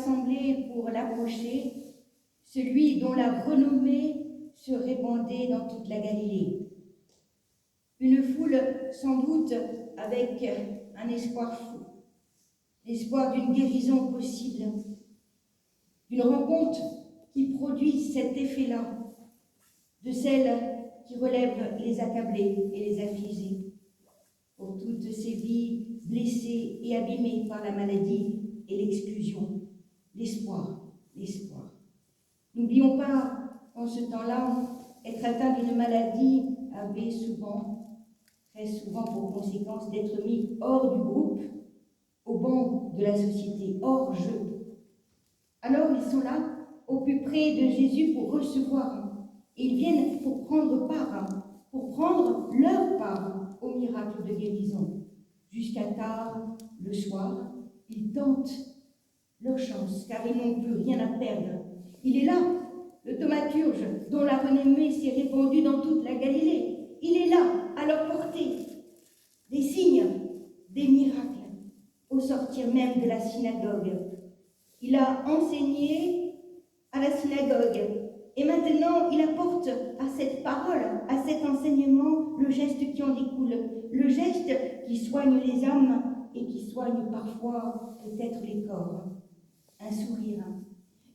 rassemblés pour l'approcher, celui dont la renommée se répandait dans toute la Galilée. Une foule sans doute avec un espoir fou, l'espoir d'une guérison possible, d'une rencontre qui produit cet effet-là, de celle qui relève les accablés et les affligés, pour toutes ces vies blessées et abîmées par la maladie et l'exclusion, l'espoir, l'espoir. N'oublions pas, en ce temps-là, être atteint d'une maladie avait souvent, très souvent pour conséquence, d'être mis hors du groupe, au banc de la société, hors jeu. Alors ils sont là, au plus près de Jésus pour recevoir. Ils viennent pour prendre part, pour prendre leur part au miracle de guérison. Jusqu'à tard, le soir, ils tentent leur chance, car ils n'ont plus rien à perdre. Il est là, le thaumaturge, dont la renommée s'est répandue dans toute la Galilée. Il est là, à leur portée. Des signes, des miracles, au sortir même de la synagogue. Il a enseigné à la synagogue. Et maintenant, il apporte à cette parole, à cet enseignement, le geste qui en découle. Le geste qui soigne les âmes et qui soigne parfois peut-être les corps. Un sourire,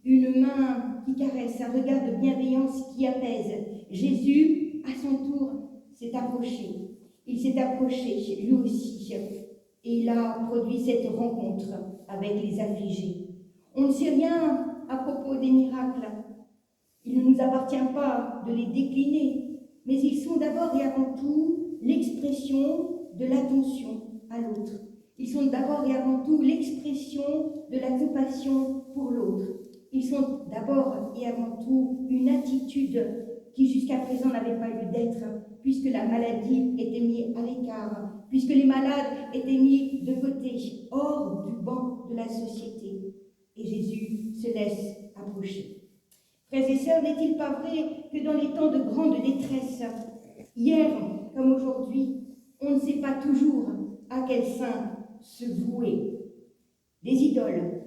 une main qui caresse, un regard de bienveillance qui apaise. Jésus, à son tour, s'est approché. Il s'est approché, lui aussi, et il a produit cette rencontre avec les affligés. On ne sait rien à propos des miracles. Il ne nous appartient pas de les décliner, mais ils sont d'abord et avant tout l'expression de l'attention à l'autre. Ils sont d'abord et avant tout l'expression de la compassion pour l'autre. Ils sont d'abord et avant tout une attitude qui jusqu'à présent n'avait pas lieu d'être, puisque la maladie était mise à l'écart, puisque les malades étaient mis de côté, hors du banc de la société. Et Jésus se laisse approcher. Frères et sœurs, n'est-il pas vrai que dans les temps de grande détresse, hier comme aujourd'hui, on ne sait pas toujours à quel saint se vouer? Les idoles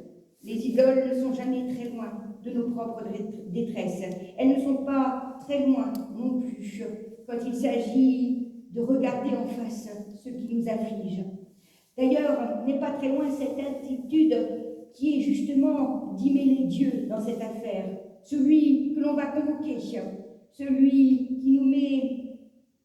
ne sont jamais très loin de nos propres détresses. Elles ne sont pas très loin non plus quand il s'agit de regarder en face ce qui nous afflige. D'ailleurs, n'est pas très loin cette attitude qui est justement d'y mêler Dieu dans cette affaire. Celui que l'on va convoquer, celui qui nous met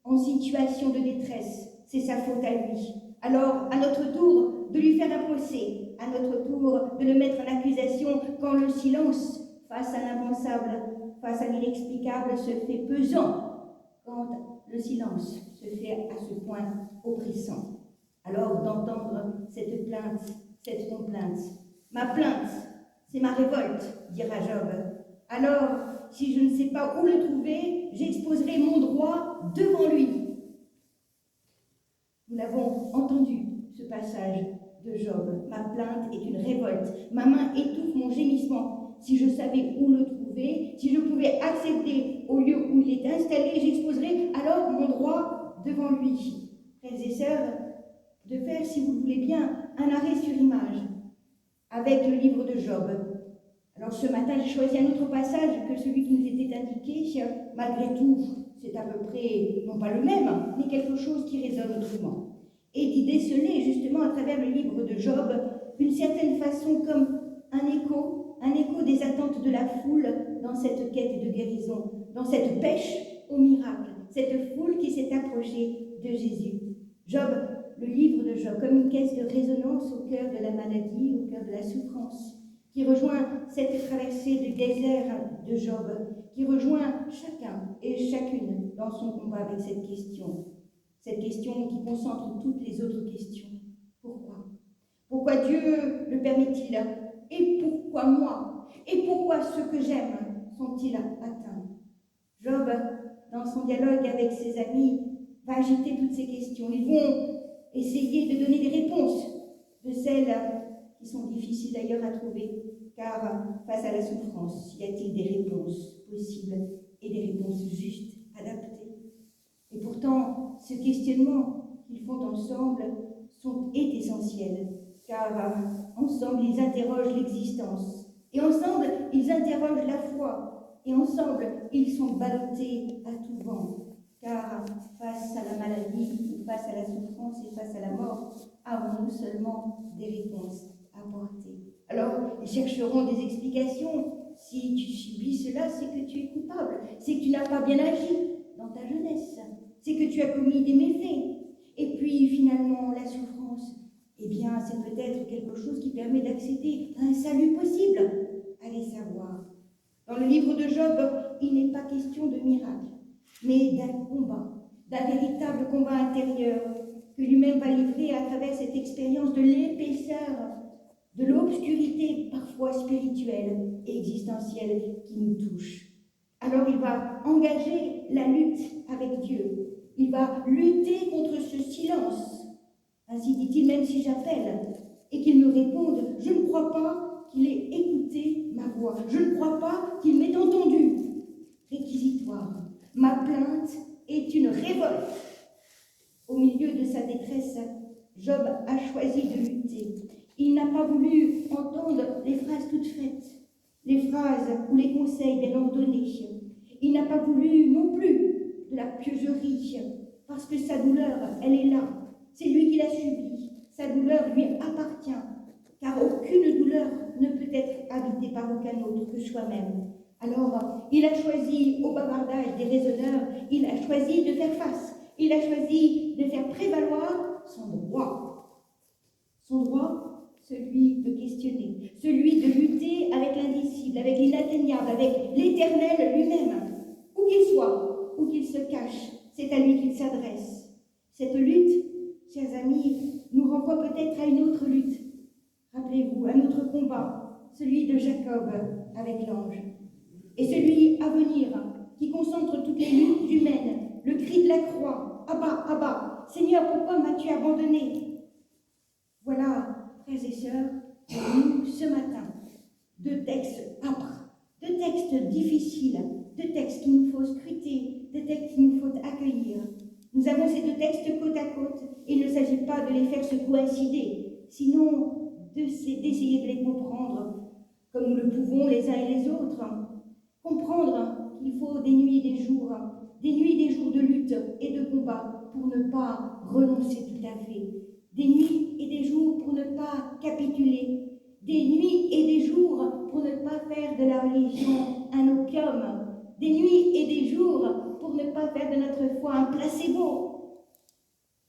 en situation de détresse, c'est sa faute à lui. Alors, à notre tour, de lui faire un procès, à notre tour, de le mettre en accusation quand le silence, face à l'impensable, face à l'inexplicable, se fait pesant, quand le silence se fait à ce point oppressant. Alors, d'entendre cette plainte, cette complainte. Ma plainte, c'est ma révolte, dira Job. Alors, si je ne sais pas où le trouver, j'exposerai mon droit devant lui. Nous l'avons entendu, ce passage de Job. Ma plainte est une révolte. Ma main étouffe mon gémissement. Si je savais où le trouver, si je pouvais accéder au lieu où il est installé, j'exposerai alors mon droit devant lui. Frères et sœurs, de faire, si vous le voulez bien, un arrêt sur image avec le livre de Job. Alors ce matin, j'ai choisi un autre passage que celui qui nous était indiqué. Malgré tout, c'est à peu près, non pas le même, mais quelque chose qui résonne autrement. Et d'y déceler justement à travers le livre de Job, d'une certaine façon comme un écho des attentes de la foule dans cette quête de guérison, dans cette pêche au miracle, cette foule qui s'est approchée de Jésus. Job, le livre de Job, comme une caisse de résonance au cœur de la maladie, au cœur de la souffrance, qui rejoint cette traversée du désert de Job, qui rejoint chacun et chacune dans son combat avec cette question qui concentre toutes les autres questions. Pourquoi? Pourquoi Dieu le permet-il? Et pourquoi moi? Et pourquoi ceux que j'aime sont-ils atteints? Job, dans son dialogue avec ses amis, va agiter toutes ces questions. Ils vont essayer de donner des réponses de celles qui sont difficiles d'ailleurs à trouver, car face à la souffrance, y a-t-il des réponses possibles et des réponses justes, adaptées? Et pourtant, ce questionnement qu'ils font ensemble est essentiel, car ensemble, ils interrogent l'existence, Et ensemble, ils interrogent la foi. Et ensemble, ils sont ballottés à tout vent. Car face à la maladie, face à la souffrance et face à la mort, avons-nous seulement des réponses à apporter? Alors, ils chercheront des explications. Si tu subis cela, c'est que tu es coupable. C'est que tu n'as pas bien agi dans ta jeunesse. C'est que tu as commis des méfaits. Et puis, finalement, la souffrance, eh bien, c'est peut-être quelque chose qui permet d'accéder à un salut possible. Allez savoir. Dans le livre de Job, il n'est pas question de miracle, mais d'un combat, d'un véritable combat intérieur que lui-même va livrer à travers cette expérience de l'épaisseur, de l'obscurité parfois spirituelle et existentielle qui nous touche. Alors il va engager la lutte avec Dieu. Il va lutter contre ce silence. Ainsi dit-il, même si j'appelle et qu'il me réponde, je ne crois pas qu'il ait écouté ma voix. Je ne crois pas qu'il m'ait entendu. Réquisitoire. Ma plainte est une révolte. Au milieu de sa détresse, Job a choisi de lutter. Il n'a pas voulu entendre les phrases toutes faites, les phrases ou les conseils bien ordonnés. Il n'a pas voulu non plus de la pieuserie, parce que sa douleur, elle est là. C'est lui qui l'a subie. Sa douleur lui appartient, car aucune douleur ne peut être habitée par aucun autre que soi-même. Alors, il a choisi au bavardage des raisonneurs, il a choisi de faire face, il a choisi de faire prévaloir son droit. Son droit, celui de questionner, celui de lutter avec l'indicible, avec l'inatteignable, avec l'Éternel lui-même. Où qu'il soit, où qu'il se cache, c'est à lui qu'il s'adresse. Cette lutte, chers amis, nous renvoie peut-être à une autre lutte. Rappelez-vous, un autre combat, celui de Jacob avec l'ange. Et celui à venir, qui concentre toutes les luttes humaines, le cri de la croix, « Abba, Abba, Seigneur, pourquoi m'as-tu abandonné ?» Voilà, frères et sœurs, pour nous, ce matin, deux textes âpres, deux textes difficiles, deux textes qu'il nous faut scruter, deux textes qu'il nous faut accueillir. Nous avons ces deux textes côte à côte, et il ne s'agit pas de les faire se coïncider, sinon d'essayer de les comprendre, comme nous le pouvons les uns et les autres. Comprendre qu'il faut des nuits et des jours de lutte et de combat pour ne pas renoncer tout à fait, des nuits et des jours pour ne pas capituler, des nuits et des jours pour ne pas faire de la religion un opium, des nuits et des jours pour ne pas faire de notre foi un placebo,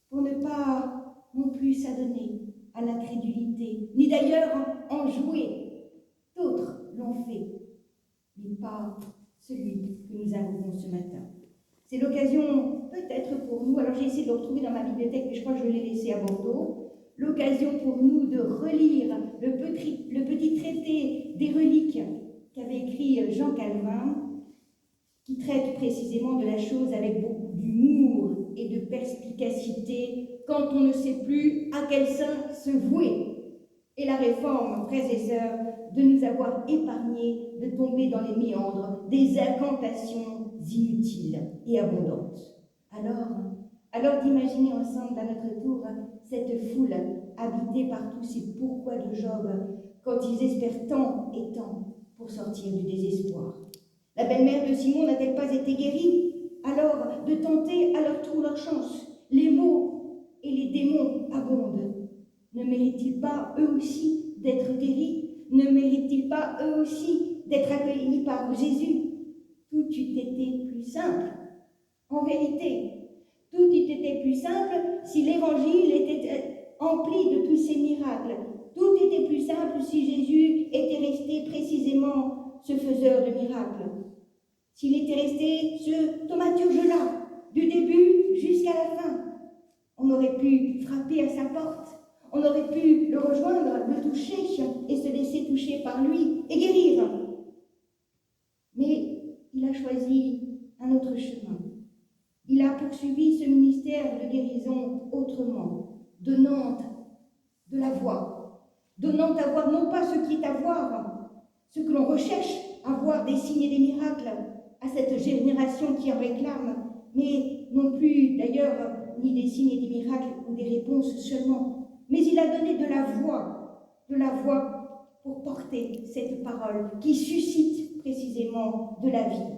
pour ne pas non plus s'adonner à l'incrédulité, ni d'ailleurs en jouer. D'autres l'ont fait, mais pas celui que nous avons ce matin. C'est l'occasion, peut-être pour nous, alors j'ai essayé de le retrouver dans ma bibliothèque, mais je crois que je l'ai laissé à Bordeaux, l'occasion pour nous de relire le petit traité des reliques qu'avait écrit Jean Calvin, qui traite précisément de la chose avec beaucoup d'humour et de perspicacité, quand on ne sait plus à quel saint se vouer. Et la réforme, frères et sœurs, de nous avoir épargnés de tomber dans les méandres des incantations inutiles et abondantes. Alors d'imaginer ensemble à notre tour cette foule habitée par tous ces pourquoi de Job, quand ils espèrent tant et tant pour sortir du désespoir. La belle-mère de Simon n'a-t-elle pas été guérie? Alors de tenter à leur tour leur chance. Les maux et les démons abondent. Ne méritent-ils pas eux aussi d'être guéris? Ne méritent-ils pas eux aussi d'être accueillis par Jésus? Tout eût été plus simple. En vérité, tout eût été plus simple si l'évangile était empli de tous ces miracles. Tout était plus simple si Jésus était resté précisément ce faiseur de miracles. S'il était resté ce thaumaturge-là, du début jusqu'à la fin, on aurait pu frapper à sa porte. On aurait pu le rejoindre, le toucher et se laisser toucher par lui et guérir. Mais il a choisi un autre chemin. Il a poursuivi ce ministère de guérison autrement, donnant de la voix, donnant à voir non pas ce qui est à voir, ce que l'on recherche, à voir des signes et des miracles à cette génération qui en réclame, mais non plus d'ailleurs ni des signes et des miracles ou des réponses seulement. Mais il a donné de la voix pour porter cette parole qui suscite précisément de la vie.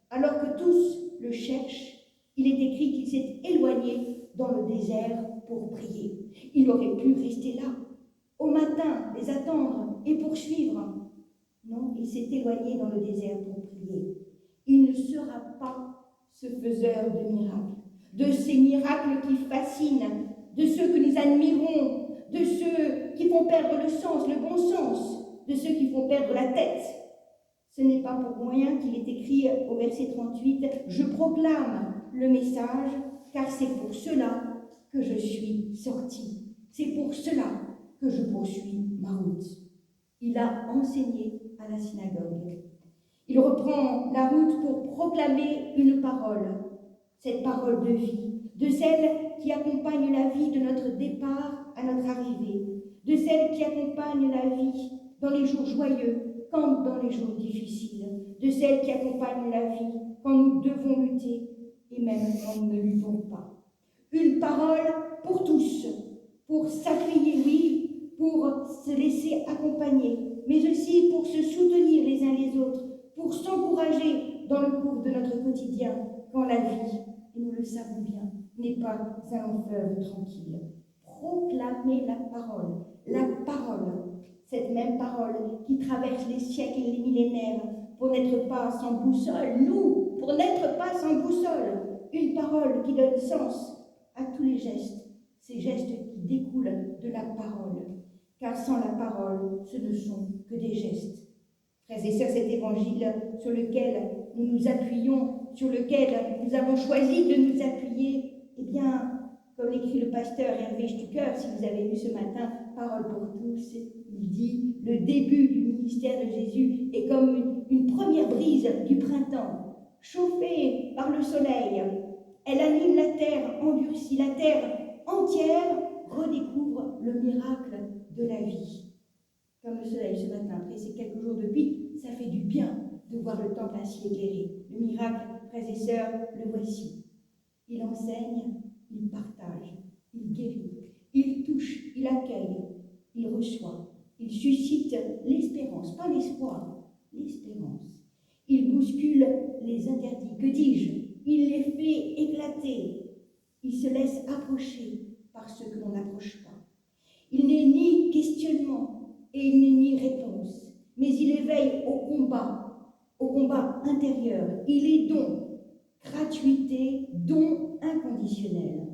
Alors que tous le cherchent, il est écrit qu'il s'est éloigné dans le désert pour prier. Il aurait pu rester là, au matin, les attendre et poursuivre. Non, il s'est éloigné dans le désert pour prier. Il ne sera pas ce faiseur de miracles, de ces miracles qui fascinent, de ceux que nous admirons, de ceux qui font perdre le sens, le bon sens, de ceux qui font perdre la tête. Ce n'est pas pour rien qu'il est écrit au verset 38 « Je proclame le message, car c'est pour cela que je suis sorti. C'est pour cela que je poursuis ma route. » Il a enseigné à la synagogue. Il reprend la route pour proclamer une parole, cette parole de vie, de celle qui accompagne la vie de notre départ à notre arrivée, de celle qui accompagne la vie dans les jours joyeux comme dans les jours difficiles, de celle qui accompagne la vie quand nous devons lutter et même quand nous ne luttons pas. Une parole pour tous, pour s'appuyer, oui, pour se laisser accompagner, mais aussi pour se soutenir les uns les autres, pour s'encourager dans le cours de notre quotidien, quand la vie, et nous le savons bien, n'est pas un long fleuve tranquille. Proclamer la parole, cette même parole qui traverse les siècles et les millénaires pour n'être pas sans boussole, nous, pour n'être pas sans boussole, une parole qui donne sens à tous les gestes, ces gestes qui découlent de la parole, car sans la parole, ce ne sont que des gestes. Frères et sœurs, cet évangile sur lequel nous nous appuyons, sur lequel nous avons choisi de nous appuyer, eh bien, comme l'écrit le pasteur Hervé Stucker, si vous avez lu ce matin, Parole pour tous, il dit, le début du ministère de Jésus est comme une première brise du printemps, chauffée par le soleil. Elle anime la terre, endurcit la terre entière, redécouvre le miracle de la vie. Comme le soleil ce matin, après ces quelques jours de pluie, ça fait du bien de voir le temple ainsi éclairé. Le miracle, frères et sœurs, le voici. Il enseigne, il partage, il guérit, il touche, il accueille, il reçoit, il suscite l'espérance, pas l'espoir, l'espérance. Il bouscule les interdits, que dis-je? Il les fait éclater, il se laisse approcher par ceux que l'on n'approche pas. Il n'est ni questionnement et il n'est ni réponse, mais il éveille au combat intérieur. Il est don, gratuité, don inconditionnel.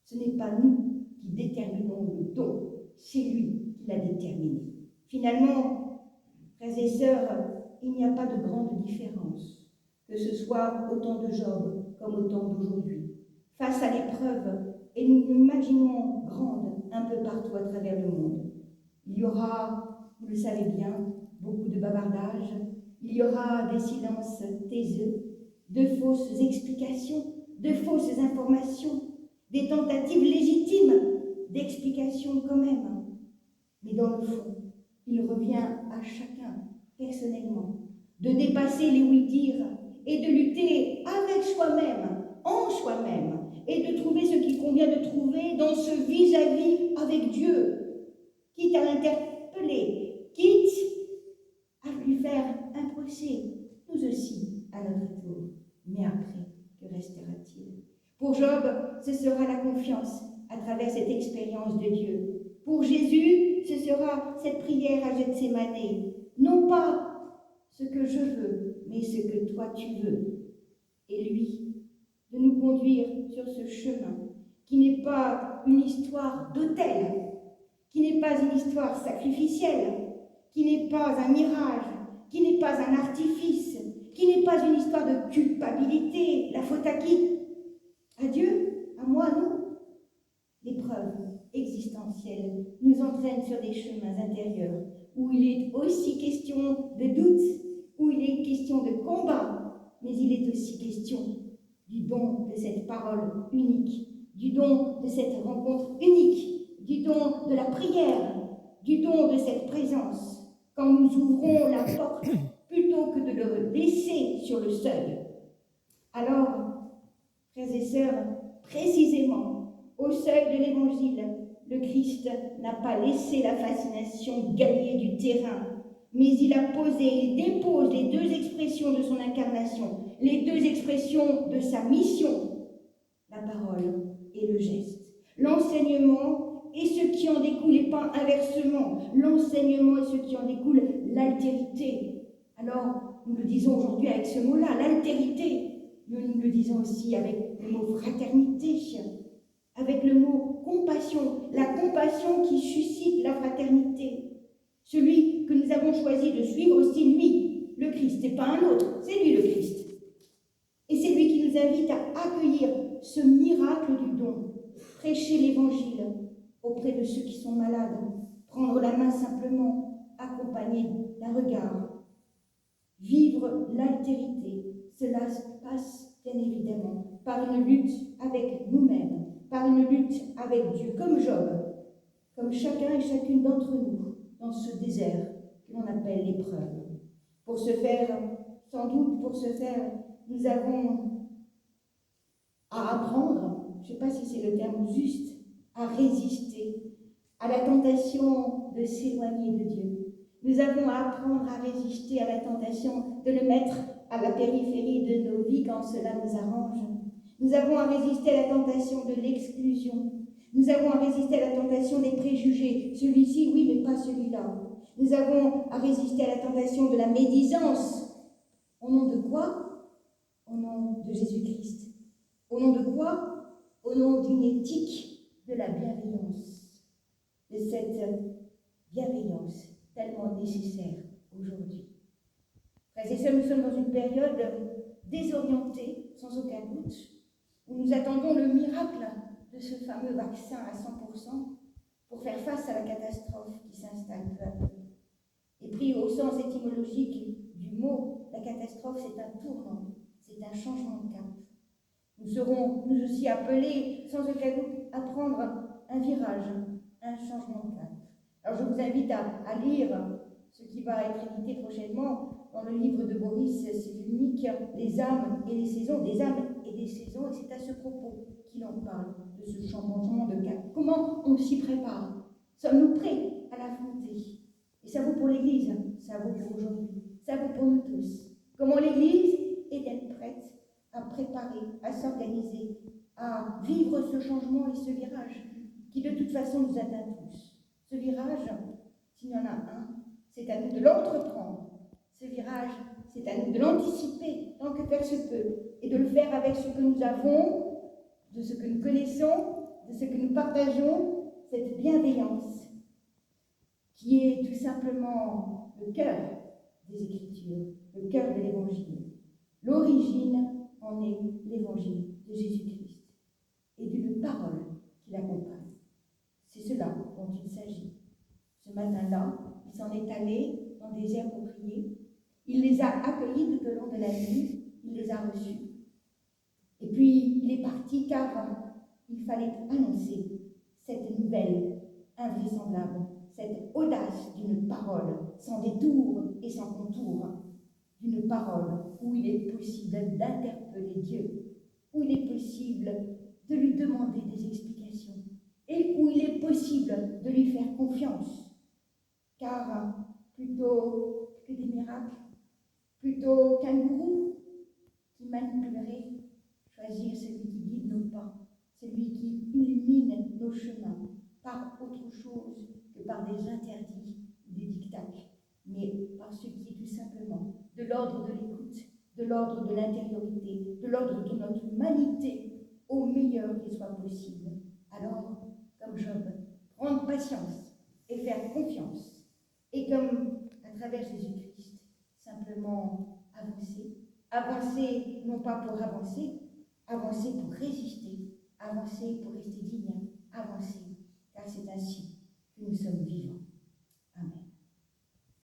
Ce n'est pas nous qui déterminons le don, c'est lui qui l'a déterminé. Finalement, frères et sœurs, il n'y a pas de grande différence, que ce soit au temps de Job comme au temps d'aujourd'hui. Face à l'épreuve, et nous l'imaginons grande un peu partout à travers le monde, il y aura, vous le savez bien, beaucoup de bavardages, il y aura des silences taiseux, de fausses explications, de fausses informations, des tentatives légitimes d'explication quand même. Mais dans le fond, il revient à chacun, personnellement, de dépasser les oui-dire et de lutter avec soi-même, en soi-même, et de trouver ce qu'il convient de trouver dans ce vis-à-vis avec Dieu, quitte à l'interpeller, quitte à lui faire un procès, nous aussi, à notre tour. Mais après, que restera-t-il? Pour Job, ce sera la confiance à travers cette expérience de Dieu. Pour Jésus, ce sera cette prière à Gethsémanée. Non pas ce que je veux, mais ce que toi tu veux. Et lui, de nous conduire sur ce chemin qui n'est pas une histoire d'autel, qui n'est pas une histoire sacrificielle, qui n'est pas un mirage, qui n'est pas un artifice, qui n'est pas une histoire de culpabilité, la faute à qui? À Dieu? À moi? Non. L'épreuve existentielle nous entraîne sur des chemins intérieurs où il est aussi question de doute, où il est question de combat, mais il est aussi question du don de cette parole unique, du don de cette rencontre unique, du don de la prière, du don de cette présence, quand nous ouvrons la porte plutôt que de le laisser sur le seuil. Alors, frères et sœurs, précisément au seuil de l'Évangile, le Christ n'a pas laissé la fascination gagner du terrain, mais il dépose les deux expressions de son incarnation, les deux expressions de sa mission, la parole et le geste, l'enseignement et ce qui en découle, et pas inversement, l'enseignement et ce qui en découle, l'altérité. Alors, nous le disons aujourd'hui avec ce mot-là, l'altérité, mais nous le disons aussi avec le mot fraternité, avec le mot compassion, la compassion qui suscite la fraternité. Celui que nous avons choisi de suivre, c'est lui, le Christ, et pas un autre, c'est lui le Christ. Et c'est lui qui nous invite à accueillir ce miracle du don, prêcher l'évangile auprès de ceux qui sont malades, prendre la main simplement, accompagné d'un regard. Vivre l'altérité, cela passe bien évidemment par une lutte avec nous-mêmes, par une lutte avec Dieu, comme Job, comme chacun et chacune d'entre nous dans ce désert que l'on appelle l'épreuve. Pour ce faire, sans doute pour ce faire, nous avons à apprendre, je ne sais pas si c'est le terme juste, à résister à la tentation de s'éloigner de Dieu. Nous avons à apprendre à résister à la tentation de le mettre à la périphérie de nos vies quand cela nous arrange. Nous avons à résister à la tentation de l'exclusion. Nous avons à résister à la tentation des préjugés. Celui-ci, oui, mais pas celui-là. Nous avons à résister à la tentation de la médisance. Au nom de quoi? Au nom de Jésus-Christ. Au nom de quoi? Au nom d'une éthique de la bienveillance. De cette bienveillance tellement nécessaire aujourd'hui. Frères et sœurs, nous sommes dans une période désorientée, sans aucun doute, où nous attendons le miracle de ce fameux vaccin à 100% pour faire face à la catastrophe qui s'installe peu à peu. Et pris au sens étymologique du mot, la catastrophe, c'est un tournant, c'est un changement de cap. Nous serons, nous aussi, appelés, sans aucun doute, à prendre un virage, un changement de cap. Alors je vous invite à lire ce qui va être édité prochainement dans le livre de Boris Cyrulnik, Les âmes et les saisons, des âmes et des saisons, et c'est à ce propos qu'il en parle, de ce changement de cap. Comment on s'y prépare? Sommes-nous prêts à l'affronter? Et ça vaut pour l'Église, ça vaut pour aujourd'hui, ça vaut pour nous tous. Comment l'Église est-elle prête à préparer, à s'organiser, à vivre ce changement et ce virage qui de toute façon nous atteint tous? Ce virage, s'il y en a un, c'est à nous de l'entreprendre. Ce virage, c'est à nous de l'anticiper tant que faire se peut et de le faire avec ce que nous avons, de ce que nous connaissons, de ce que nous partageons, cette bienveillance qui est tout simplement le cœur des Écritures, le cœur de l'Évangile. L'origine en est l'Évangile de Jésus-Christ et d'une parole qui l'accompagne. C'est cela dont il s'agit. Ce matin-là, il s'en est allé dans des airs pour prier. Il les a accueillis tout au long de la nuit. Il les a reçus. Et puis, il est parti car il fallait annoncer cette nouvelle invraisemblable, cette audace d'une parole sans détour et sans contour, d'une parole où il est possible d'interpeller Dieu, où il est possible de lui demander des explications et où il est possible de lui faire confiance. Car plutôt que des miracles, plutôt qu'un gourou qui manipulerait, choisir celui qui guide nos pas, celui qui illumine nos chemins, par autre chose que par des interdits, des dictats, mais par ce qui est tout simplement de l'ordre de l'écoute, de l'ordre de l'intériorité, de l'ordre de notre humanité, au meilleur qu'il soit possible. Alors, comme Job, prendre patience et faire confiance, et comme à travers Jésus-Christ, simplement avancer. Avancer non pas pour avancer, avancer pour résister, avancer pour rester digne,